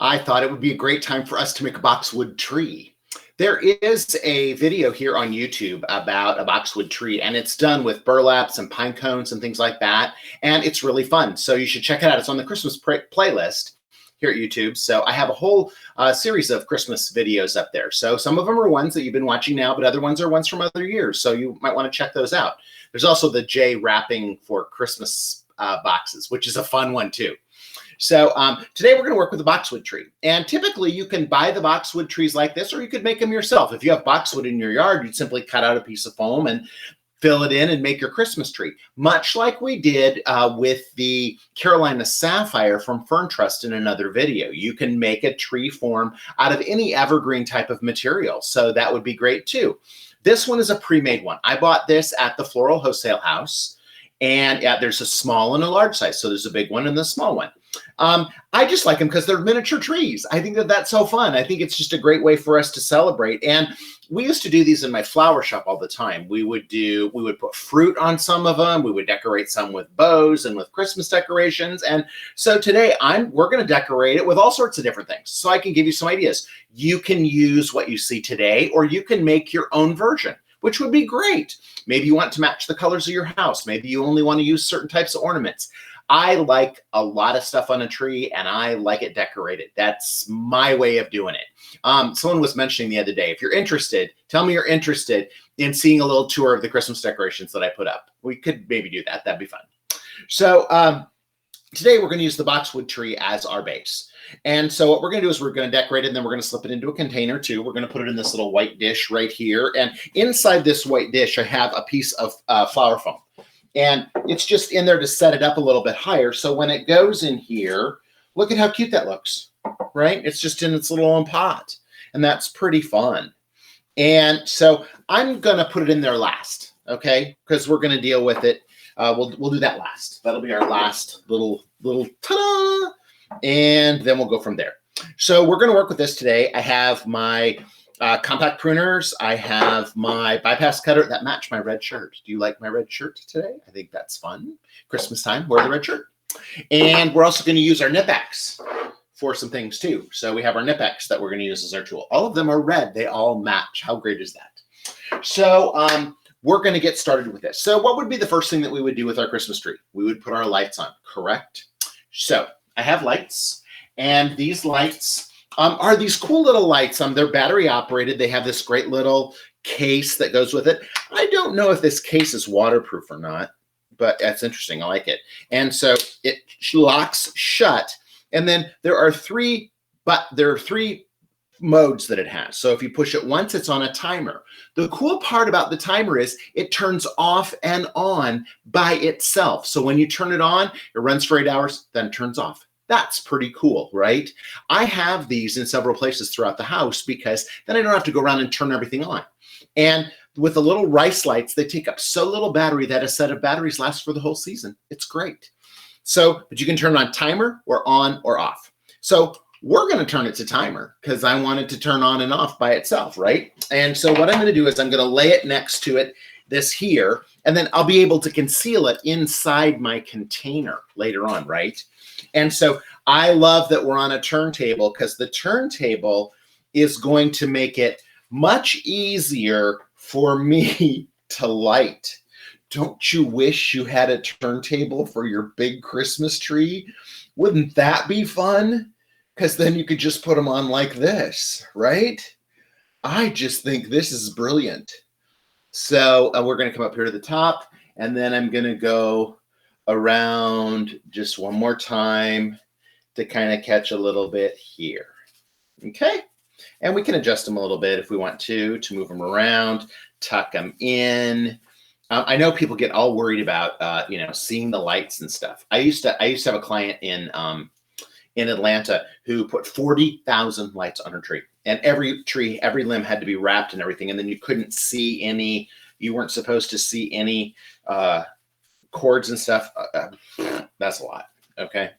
I thought it would be a great time for us to make a boxwood tree. There is a video here on YouTube about a boxwood tree, and it's done with burlaps and pine cones and things like that, and it's really fun. So you should check it out. It's on the Christmas playlist here at YouTube. So I have a whole series of Christmas videos up there. So some of them are ones that you've been watching now, but other ones are ones from other years. So you might want to check those out. There's also the J wrapping for Christmas boxes, which is a fun one too. So today we're going to work with a boxwood tree. And typically you can buy the boxwood trees like this, or you could make them yourself. If you have boxwood in your yard, you'd simply cut out a piece of foam and fill it in and make your Christmas tree. Much like we did with the Carolina Sapphire from Fern Trust in another video. You can make a tree form out of any evergreen type of material. So that would be great too. This one is a pre-made one. I bought this at the Floral Wholesale House. And there's a small and a large size. So there's a big one and the small one. I just like them because they're miniature trees. I think that that's so fun. I think it's just a great way for us to celebrate. And we used to do these in my flower shop all the time. We would put fruit on some of them. We would decorate some with bows and with Christmas decorations. And so today we're going to decorate it with all sorts of different things. So I can give you some ideas. You can use what you see today, or you can make your own version, which would be great. Maybe you want to match the colors of your house. Maybe you only want to use certain types of ornaments. I like a lot of stuff on a tree, and I like it decorated. That's my way of doing it. Someone was mentioning the other day, if you're interested, tell me you're interested in seeing a little tour of the Christmas decorations that I put up. We could maybe do that. That'd be fun. So today we're going to use the boxwood tree as our base. And so what we're going to do is we're going to decorate it, and then we're going to slip it into a container too. We're going to put it in this little white dish right here. And inside this white dish, I have a piece of flower foam. And it's just in there to set it up a little bit higher. So when it goes in here, look at how cute that looks, right? It's just in its little own pot. And that's pretty fun. And so I'm going to put it in there last, okay? Because we're going to deal with it. We'll do that last. That'll be our last little ta-da! And then we'll go from there. So we're going to work with this today. I have my compact pruners. I have my bypass cutter that match my red shirt. Do you like my red shirt today? I think that's fun. Christmas time, wear the red shirt. And we're also going to use our nip axe for some things too. So we have our nip axe that we're going to use as our tool. All of them are red. They all match. How great is that? So we're going to get started with this. So what would be the first thing that we would do with our Christmas tree? We would put our lights on, correct? So I have lights, and these lights are these cool little lights. They're battery operated. They have this great little case that goes with it. I don't know if this case is waterproof or not, but that's interesting. I like it. And so it locks shut. And then there are three modes that it has. So if you push it once, it's on a timer. The cool part about the timer is it turns off and on by itself. So when you turn it on, it runs for 8 hours, then turns off. That's pretty cool, right? I have these in several places throughout the house because then I don't have to go around and turn everything on. And with the little rice lights, they take up so little battery that a set of batteries lasts for the whole season. It's great. So, but you can turn it on timer or on or off. So we're going to turn it to timer because I want it to turn on and off by itself, right? And so what I'm going to do is I'm going to lay it next to it, this here, and then I'll be able to conceal it inside my container later on, right? And so I love that we're on a turntable because the turntable is going to make it much easier for me to light. Don't you wish you had a turntable for your big Christmas tree? Wouldn't that be fun? Because then you could just put them on like this, right? I just think this is brilliant. So we're going to come up here to the top, and then I'm going to go around just one more time to kind of catch a little bit here. Okay. And we can adjust them a little bit if we want to move them around, tuck them in. I know people get all worried about, seeing the lights and stuff. I used to have a client in Atlanta who put 40,000 lights on her tree, and every tree, every limb had to be wrapped and everything. And then you couldn't see any, you weren't supposed to see any, cords and stuff. That's a lot. Okay.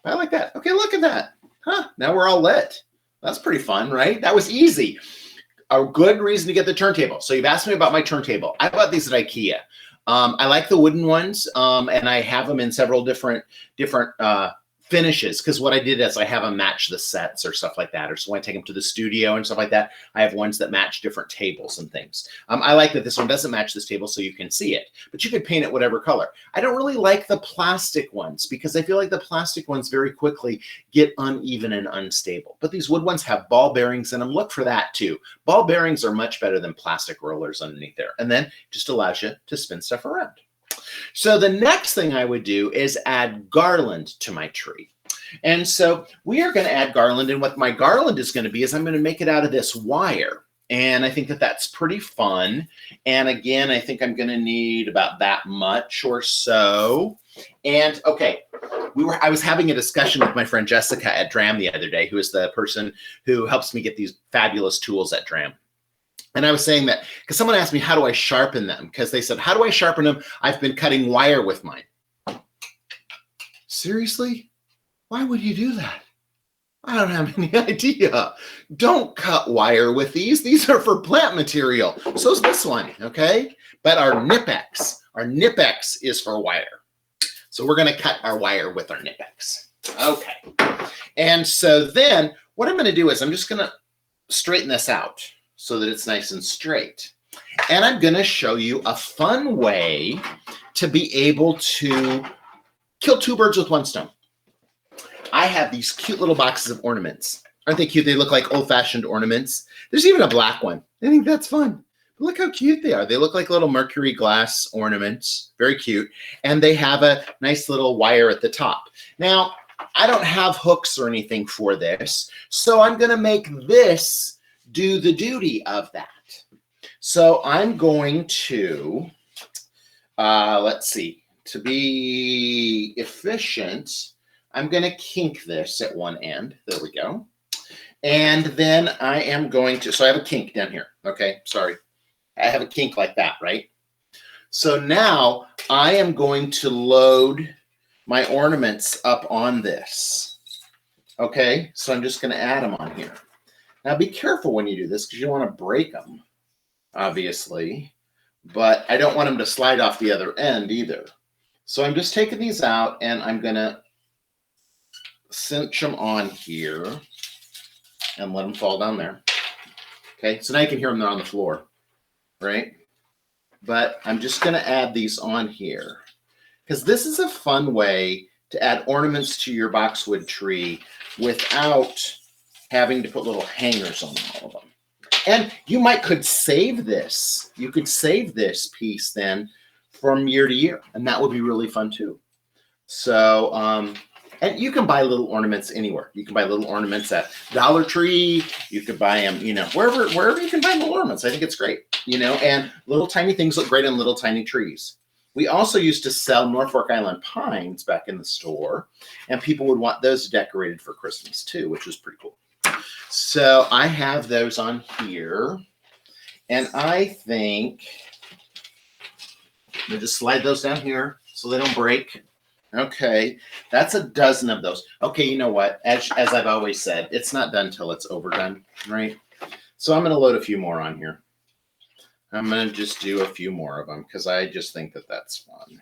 I like that. Okay. Look at that. Huh. Now we're all lit. That's pretty fun, right? That was easy. A good reason to get the turntable. So you've asked me about my turntable. I bought these at IKEA. I like the wooden ones. And I have them in several different finishes, because what I did is I have them match the sets or stuff like that, or so when I take them to the studio and stuff like that, I have ones that match different tables and things. I like that this one doesn't match this table so you can see it, but you could paint it whatever color. I don't really like the plastic ones because I feel like the plastic ones very quickly get uneven and unstable, but these wood ones have ball bearings in them. Look for that too. Ball bearings are much better than plastic rollers underneath there, and then just allows you to spin stuff around. So the next thing I would do is add garland to my tree. And so we are going to add garland, and what my garland is going to be is I'm going to make it out of this wire. And I think that that's pretty fun. And again, I think I'm going to need about that much or so. And okay, I was having a discussion with my friend Jessica at DRAM the other day, who is the person who helps me get these fabulous tools at DRAM. And I was saying that because someone asked me, how do I sharpen them? Because they said, how do I sharpen them? I've been cutting wire with mine. Seriously? Why would you do that? I don't have any idea. Don't cut wire with these. These are for plant material. So is this one, okay? But our Nip-X is for wire. So we're going to cut our wire with our Nip-X. Okay. And so then what I'm going to do is I'm just going to straighten this out so that it's nice and straight. And I'm going to show you a fun way to be able to kill two birds with one stone. I have these cute little boxes of ornaments. Aren't they cute? They look like old-fashioned ornaments. There's even a black one. I think that's fun. But look how cute they are. They look like little mercury glass ornaments. Very cute. And they have a nice little wire at the top. Now, I don't have hooks or anything for this, so I'm going to make this do the duty of that. So I'm going to, let's see, to be efficient, I'm going to kink this at one end. There we go. And then I am going to, so I have a kink down here. Okay, sorry. I have a kink like that, right? So now I am going to load my ornaments up on this. Okay, so I'm just going to add them on here. Now be careful when you do this because you don't want to break them, obviously, but I don't want them to slide off the other end either. So I'm just taking these out and I'm going to cinch them on here and let them fall down there. Okay, so now you can hear them there on the floor, right? But I'm just going to add these on here because this is a fun way to add ornaments to your boxwood tree without having to put little hangers on all of them. And you could save this. You could save this piece then from year to year, and that would be really fun too. So, and you can buy little ornaments anywhere. You can buy little ornaments at Dollar Tree. You could buy them, wherever you can buy little ornaments. I think it's great, and little tiny things look great on little tiny trees. We also used to sell Norfolk Island pines back in the store, and people would want those decorated for Christmas too, which was pretty cool. So I have those on here, and I think I'm going to just slide those down here so they don't break. Okay, that's a dozen of those. Okay, you know what? As I've always said, it's not done till it's overdone, right? So I'm going to load a few more on here. I'm going to just do a few more of them because I just think that that's fun.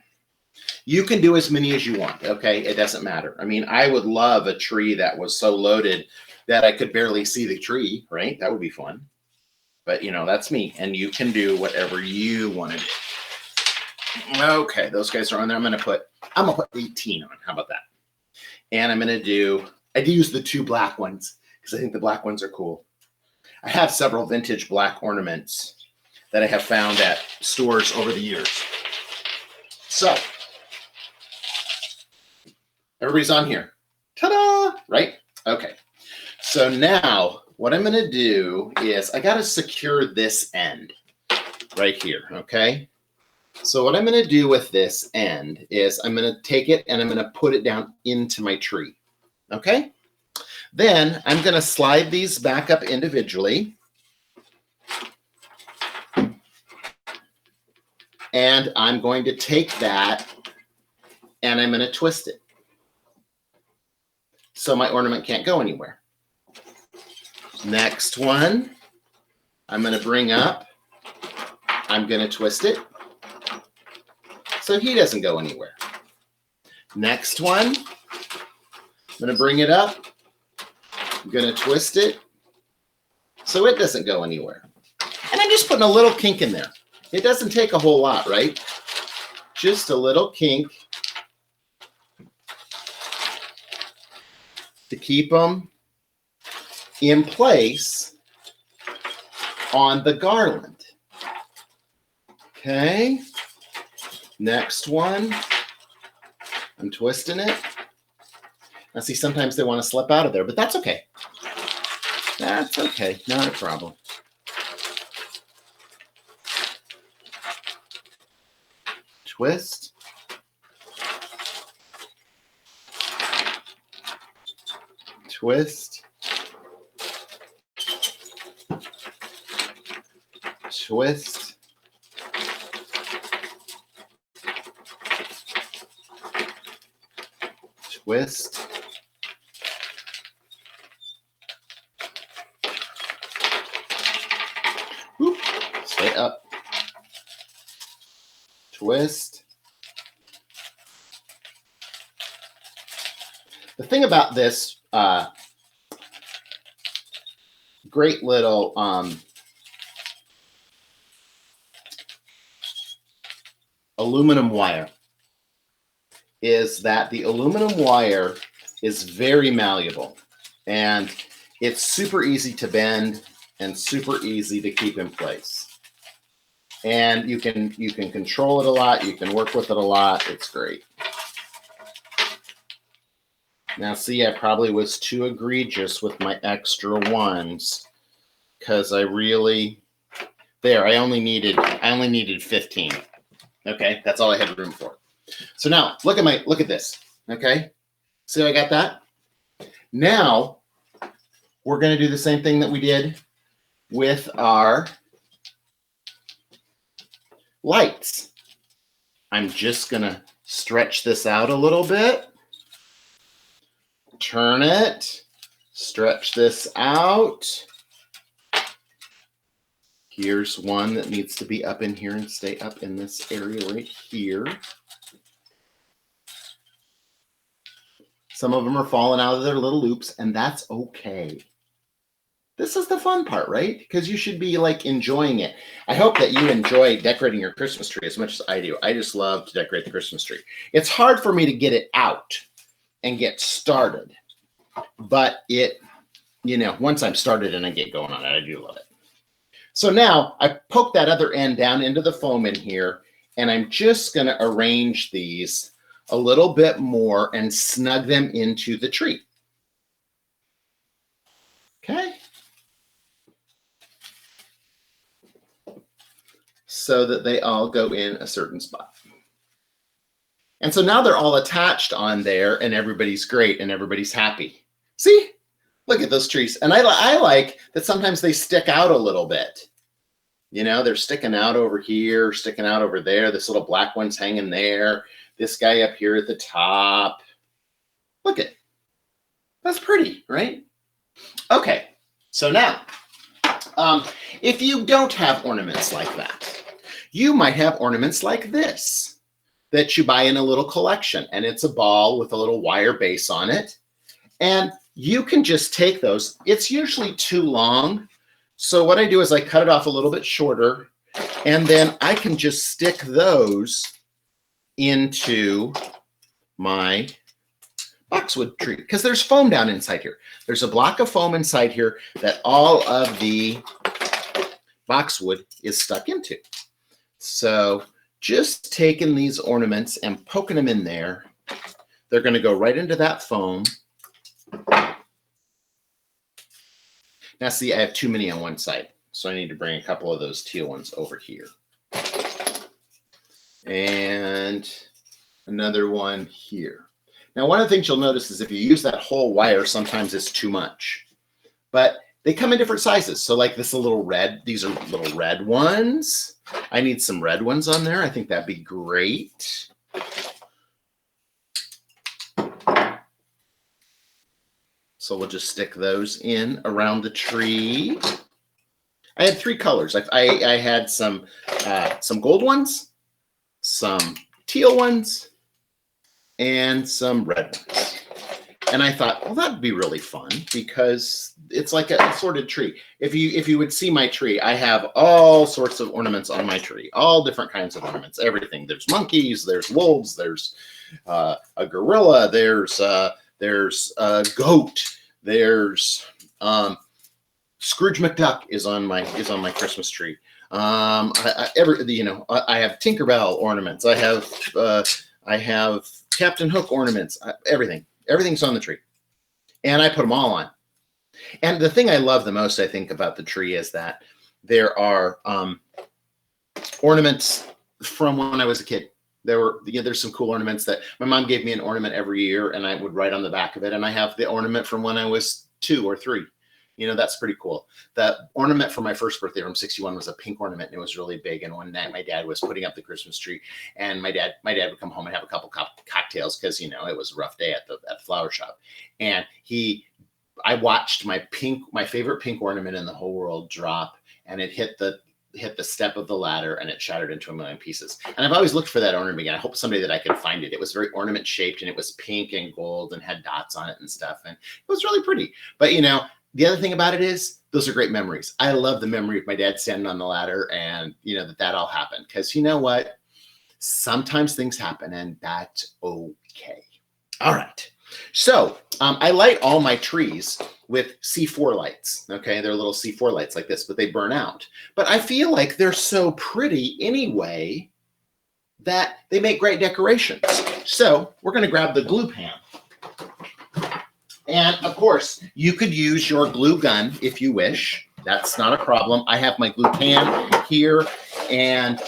You can do as many as you want, okay? It doesn't matter. I mean, I would love a tree that was so loaded that I could barely see the tree, right? That would be fun. But, that's me, and you can do whatever you want to do. Okay, those guys are on there. I'm gonna put 18 on. How about that? And I use the two black ones because I think the black ones are cool. I have several vintage black ornaments that I have found at stores over the years. So, everybody's on here. Ta-da! Right? Okay. So now what I'm going to do is I got to secure this end right here, okay? So what I'm going to do with this end is I'm going to take it and I'm going to put it down into my tree, okay? Then I'm going to slide these back up individually. And I'm going to take that and I'm going to twist it so my ornament can't go anywhere. Next one, I'm going to bring up, I'm going to twist it so he doesn't go anywhere. Next one, I'm going to bring it up. I'm going to twist it so it doesn't go anywhere. And I'm just putting a little kink in there. It doesn't take a whole lot, right? Just a little kink to keep them in place on the garland. Okay. Next one. I'm twisting it. Now see, sometimes they want to slip out of there, but that's okay. That's okay. Not a problem. Twist. Twist. Twist. Twist. Whoop. Stay up. Twist. The thing about this great little aluminum wire is that the aluminum wire is very malleable and it's super easy to bend and super easy to keep in place. And you can control it a lot, you can work with it a lot. It's great. Now see, I probably was too egregious with my extra ones because I really I only needed 15. Okay, that's all I had room for. So now look at this. Okay, see how I got that? Now we're going to do the same thing that we did with our lights. I'm just going to stretch this out a little bit. Turn it. Stretch this out. Here's one that needs to be up in here and stay up in this area right here. Some of them are falling out of their little loops, and that's okay. This is the fun part, right? Because you should be like enjoying it. I hope that you enjoy decorating your Christmas tree as much as I do. I just love to decorate the Christmas tree. It's hard for me to get it out and get started, but it, once I'm started and I get going on it, I do love it. So now I poke that other end down into the foam in here, and I'm just going to arrange these a little bit more and snug them into the tree. Okay. So that they all go in a certain spot. And so now they're all attached on there and everybody's great and everybody's happy. See? Look at those trees. And I like that sometimes they stick out a little bit. They're sticking out over here, sticking out over there. This little black one's hanging there. This guy up here at the top. Look at it. That's pretty, right? Okay, so now, if you don't have ornaments like that, you might have ornaments like this that you buy in a little collection, and it's a ball with a little wire base on it. And you can just take those. It's usually too long. So what I do is I cut it off a little bit shorter, and then I can just stick those into my boxwood tree because there's foam down inside here. There's a block of foam inside here that all of the boxwood is stuck into. So just taking these ornaments and poking them in there, they're going to go right into that foam. Now see, I have too many on one side, so I need to bring a couple of those teal ones over here. And another one here. Now, one of the things you'll notice is if you use that whole wire, sometimes it's too much. But they come in different sizes. So like this little red, these are little red ones. I need some red ones on there. I think that'd be great. So we'll just stick those in around the tree. I had 3 colors. I had some gold ones, some teal ones, and some red ones. And I thought, well, that'd be really fun because it's like a assorted tree. If you would see my tree, I have all sorts of ornaments on my tree, all different kinds of ornaments, everything. There's monkeys, there's wolves, there's a gorilla, there's a goat, there's Scrooge McDuck is on my Christmas tree. I have Tinkerbell ornaments. I have Captain Hook ornaments. Everything's on the tree, and I put them all on. And the thing I love the most, I think, about the tree is that there are ornaments from when I was a kid. There's some cool ornaments that my mom gave me an ornament every year, and I would write on the back of it. And I have the ornament from when I was 2 or 3. That's pretty cool. The ornament for my first birthday from '61 was a pink ornament, and it was really big. And one night my dad was putting up the Christmas tree, and my dad would come home and have a couple cocktails because it was a rough day at the flower shop. And I watched my favorite pink ornament in the whole world drop, and it hit the step of the ladder, and it shattered into a million pieces. And I've always looked for that ornament again. I hope someday that I could find it. It was very ornament shaped, and it was pink and gold and had dots on it and stuff. And it was really pretty. But the other thing about it is those are great memories. I love the memory of my dad standing on the ladder and, that all happened. Because you know what? Sometimes things happen, and that's okay. All right. So I light all my trees with C4 lights. Okay. They're little C4 lights like this, but they burn out. But I feel like they're so pretty anyway that they make great decorations. So we're going to grab the glue pan. And of course, you could use your glue gun if you wish. That's not a problem. I have my glue pan here, and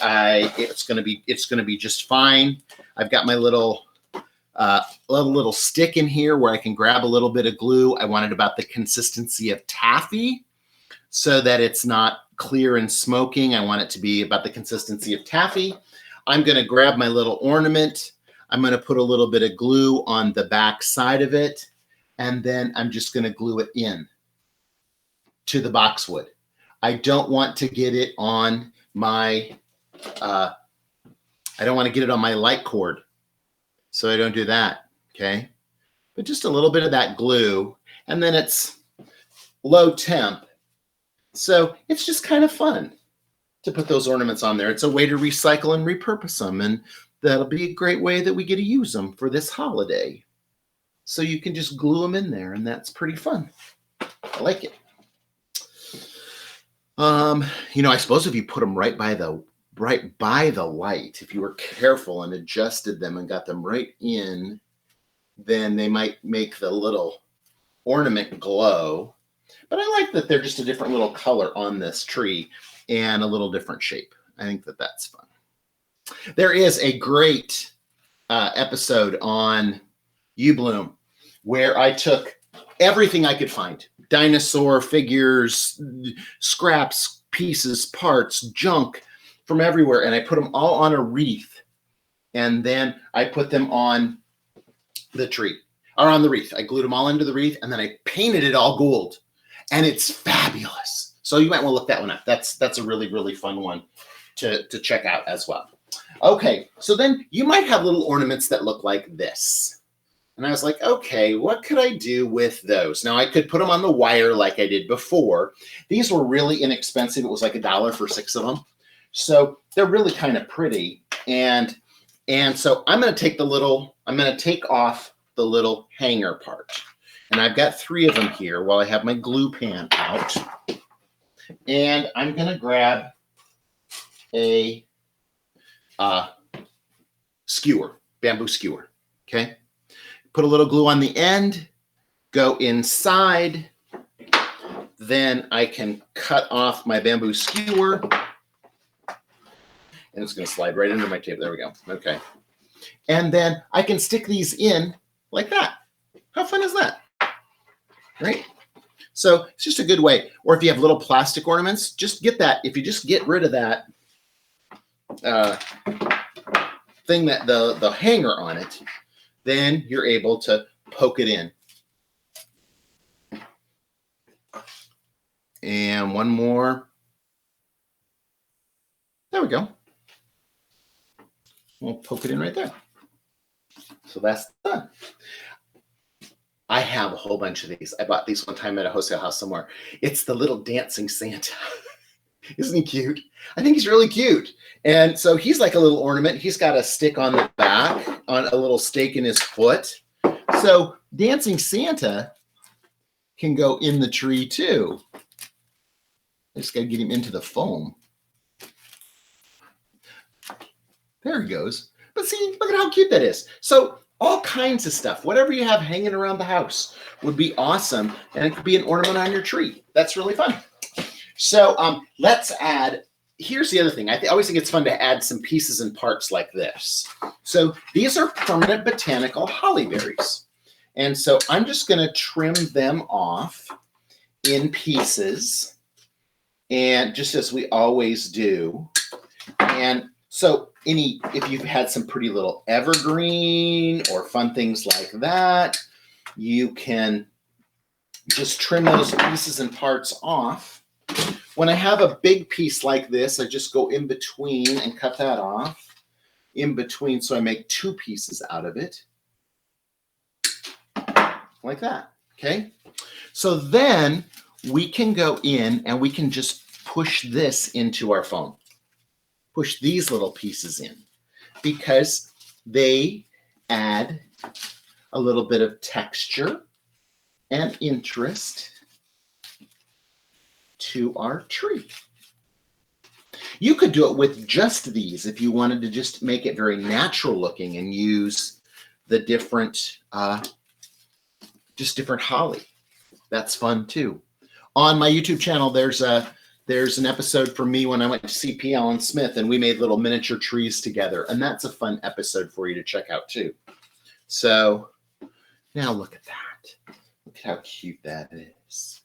it's gonna be just fine. I've got my little stick in here where I can grab a little bit of glue. I want it about the consistency of taffy, so that it's not clear and smoking. I want it to be about the consistency of taffy. I'm gonna grab my little ornament. I'm gonna put a little bit of glue on the back side of it. And then I'm just going to glue it in to the boxwood. I don't want to get it on my, I don't want to get it on my light cord. So I don't do that, okay? But just a little bit of that glue, and then it's low temp. So it's just kind of fun to put those ornaments on there. It's a way to recycle and repurpose them, and that'll be a great way that we get to use them for this holiday. So you can just glue them in there, and that's pretty fun. I like it. I suppose if you put them right by the light, if you were careful and adjusted them and got them right in, then they might make the little ornament glow. But I like that they're just a different little color on this tree and a little different shape. I think that that's fun. There is a great episode on YouBloom where I took everything I could find, dinosaur figures, scraps, pieces, parts, junk from everywhere, and I put them all on a wreath, and then I put them on the tree, or on the wreath. I glued them all into the wreath, and then I painted it all gold, and it's fabulous. So you might want to look that one up. That's a really, really fun one to check out as well. Okay, so then you might have little ornaments that look like this. And I was like, okay, what could I do with those? Now, I could put them on the wire like I did before. These were really inexpensive. It was like $1 for 6 of them. So they're really kind of pretty. And so I'm going to take off the little hanger part. And I've got 3 of them here while I have my glue pan out. And I'm going to grab a skewer, bamboo skewer, okay? Put a little glue on the end, go inside, then I can cut off my bamboo skewer, and it's going to slide right into my table. There we go. Okay. And then I can stick these in like that. How fun is that? Right? So it's just a good way. Or if you have little plastic ornaments, just get that. If you just get rid of that thing, that the hanger on it, then you're able to poke it in. And one more. There we go. We'll poke it in right there. So that's done. I have a whole bunch of these. I bought these one time at a wholesale house somewhere. It's the little dancing Santa. Isn't he cute? I think he's really cute. And so he's like a little ornament. He's got a stick on the back, on a little stake in his foot. So dancing Santa can go in the tree too. I just got to get him into the foam. There he goes. But see, look at how cute that is. So all kinds of stuff, whatever you have hanging around the house would be awesome. And it could be an ornament on your tree. That's really fun. So let's add, here's the other thing. I always think it's fun to add some pieces and parts like this. So these are permanent botanical holly berries. And so I'm just going to trim them off in pieces, and just as we always do. And so if you've had some pretty little evergreen or fun things like that, you can just trim those pieces and parts off. When I have a big piece like this, I just go in between and cut that off in between, so I make two pieces out of it. Like that, okay? So then we can go in and we can just push this into our foam. Push these little pieces in because they add a little bit of texture and interest to our tree. You could do it with just these if you wanted to just make it very natural looking and use the different just different holly. That's fun too. On my YouTube channel, there's an episode from me when I went to see P. Allen Smith and we made little miniature trees together. And that's a fun episode for you to check out too. So now look at that. Look at how cute that is.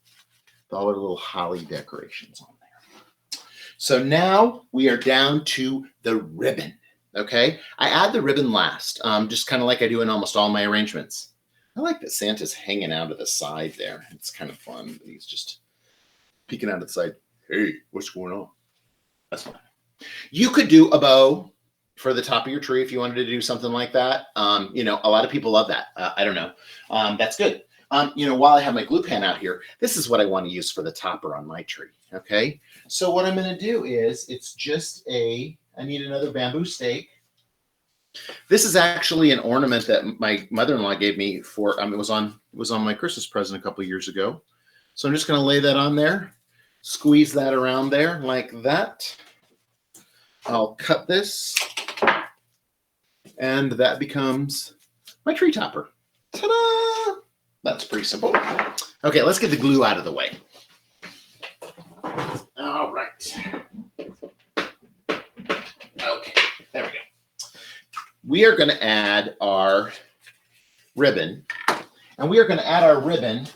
All our little holly decorations on there. So now we are down to the ribbon. Okay. I add the ribbon last, just kind of like I do in almost all my arrangements. I like that Santa's hanging out of the side there. It's kind of fun. He's just peeking out of the side. Hey, what's going on? That's fine. You could do a bow for the top of your tree if you wanted to do something like that. You know, a lot of people love that. I don't know. That's good. You know, while I have my glue pen out here, this is what I want to use for the topper on my tree. Okay. So what I'm going to do is it's just I need another bamboo stake. This is actually an ornament that my mother-in-law gave me for, it was on my Christmas present a couple of years ago. So I'm just going to lay that on there, squeeze that around there like that. I'll cut this and that becomes my tree topper. Ta-da! That's pretty simple. Okay, let's get the glue out of the way. All right. Okay, there we go. We are going to add our ribbon, and we are going to add our ribbon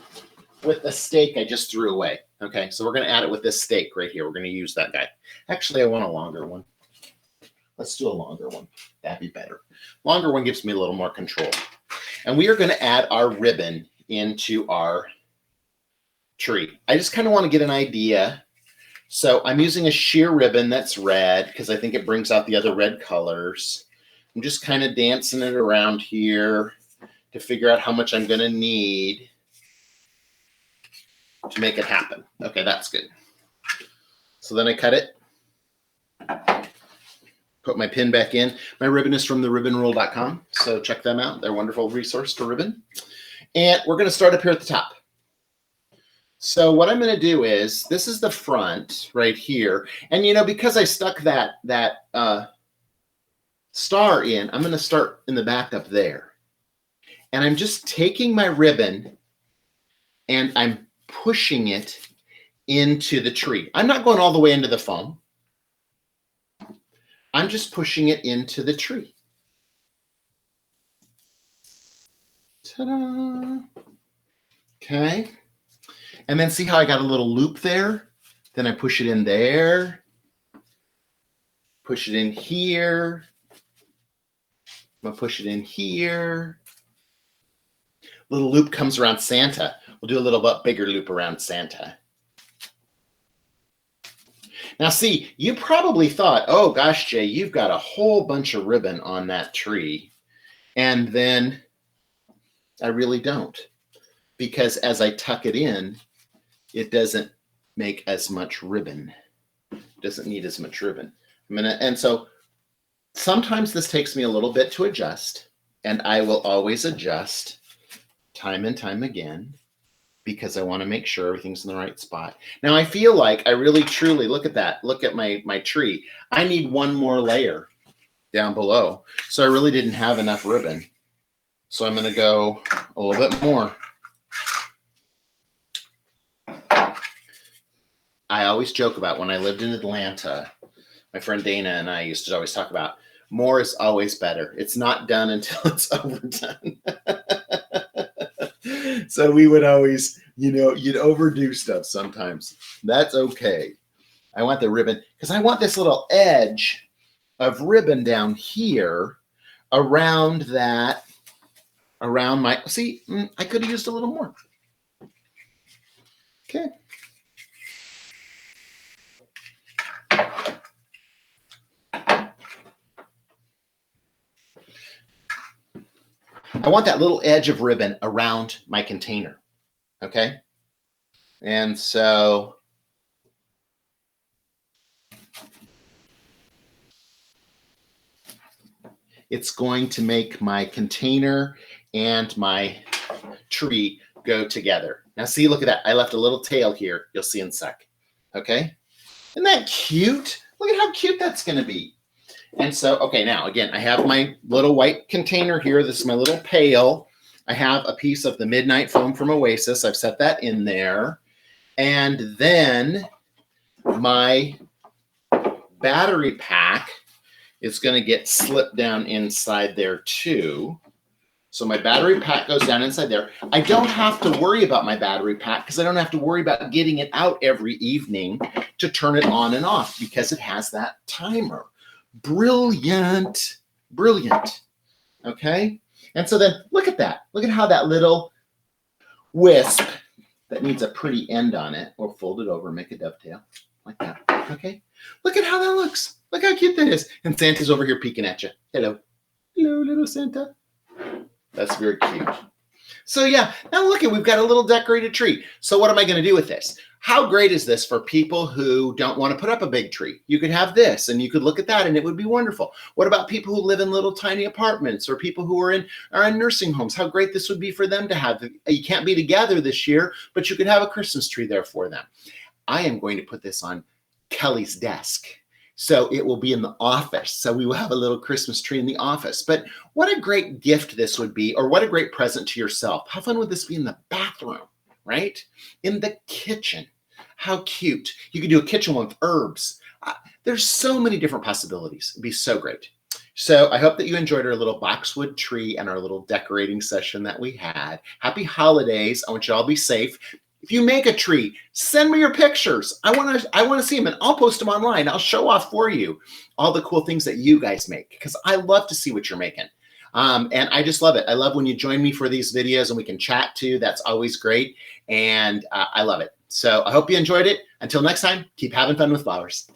with the stake I just threw away. Okay, so we're going to add it with this stake right here. We're going to use that guy. Actually, I want a longer one. Let's do a longer one. That'd be better. Longer one gives me a little more control. And we are going to add our ribbon into our tree. I just kind of want to get an idea. So I'm using a sheer ribbon that's red because I think it brings out the other red colors. I'm just kind of dancing it around here to figure out how much I'm going to need to make it happen. Okay, that's good. So then I cut it, put my pin back in. My ribbon is from theribbonrule.com, so check them out. They're a wonderful resource for ribbon. And we're going to start up here at the top. So what I'm going to do is, this is the front right here. And, you know, because I stuck that star in, I'm going to start in the back up there. And I'm just taking my ribbon and I'm pushing it into the tree. I'm not going all the way into the foam. I'm just pushing it into the tree. Ta-da! Okay. And then see how I got a little loop there? Then I push it in there. Push it in here. I'm gonna push it in here. Little loop comes around Santa. We'll do a little bit bigger loop around Santa. Now see, you probably thought, oh gosh, Jay, you've got a whole bunch of ribbon on that tree. And then I really don't. because as I tuck it in, it doesn't make as much ribbon. It doesn't need as much ribbon. And so sometimes this takes me a little bit to adjust, and I will always adjust time and time again because I want to make sure everything's in the right spot. Now I feel like I really truly, look at that. Look at my tree. I need one more layer down below. So I really didn't have enough ribbon. So I'm going to go a little bit more. I always joke about when I lived in Atlanta, my friend Dana and I used to always talk about more is always better. It's not done until it's overdone. So we would always, you'd overdo stuff sometimes. That's okay. I want the ribbon because I want this little edge of ribbon down here around that, around my, see, I could have used a little more. Okay. I want that little edge of ribbon around my container, okay? And so it's going to make my container and my tree go together. Now see, look at that. I left a little tail here. You'll see in a sec, okay? Isn't that cute? Look at how cute that's going to be. And so, okay, now again, I have my little white container here. This is my little pail. I have a piece of the Midnight Foam from Oasis. I've set that in there. And then my battery pack is going to get slipped down inside there too. So my battery pack goes down inside there. I don't have to worry about my battery pack because I don't have to worry about getting it out every evening to turn it on and off because it has that timer. Brilliant, brilliant. Okay. And so then look at that. Look at how that little wisp that needs a pretty end on it. We'll fold it over and make a dovetail like that. Okay. Look at how that looks. Look how cute that is. And Santa's over here peeking at you. Hello. Hello, little Santa. That's very cute. So yeah, now look at, we've got a little decorated tree. So what am I going to do with this? How great is this for people who don't want to put up a big tree? You could have this and you could look at that and it would be wonderful. What about people who live in little tiny apartments or people who are in nursing homes? How great this would be for them to have. You can't be together this year, but you could have a Christmas tree there for them. I am going to put this on Kelly's desk. So it will be in the office. So we will have a little Christmas tree in the office. But what a great gift this would be, or what a great present to yourself. How fun would this be in the bathroom, right? In the kitchen. How cute. You could do a kitchen one with herbs. There's so many different possibilities. It'd be so great. So I hope that you enjoyed our little boxwood tree and our little decorating session that we had. Happy holidays. I want you all to be safe. If you make a tree, send me your pictures. I want to see them and I'll post them online. I'll show off for you all the cool things that you guys make because I love to see what you're making. And I just love it. I love when you join me for these videos and we can chat too. That's always great. And I love it. So I hope you enjoyed it. Until next time, keep having fun with flowers.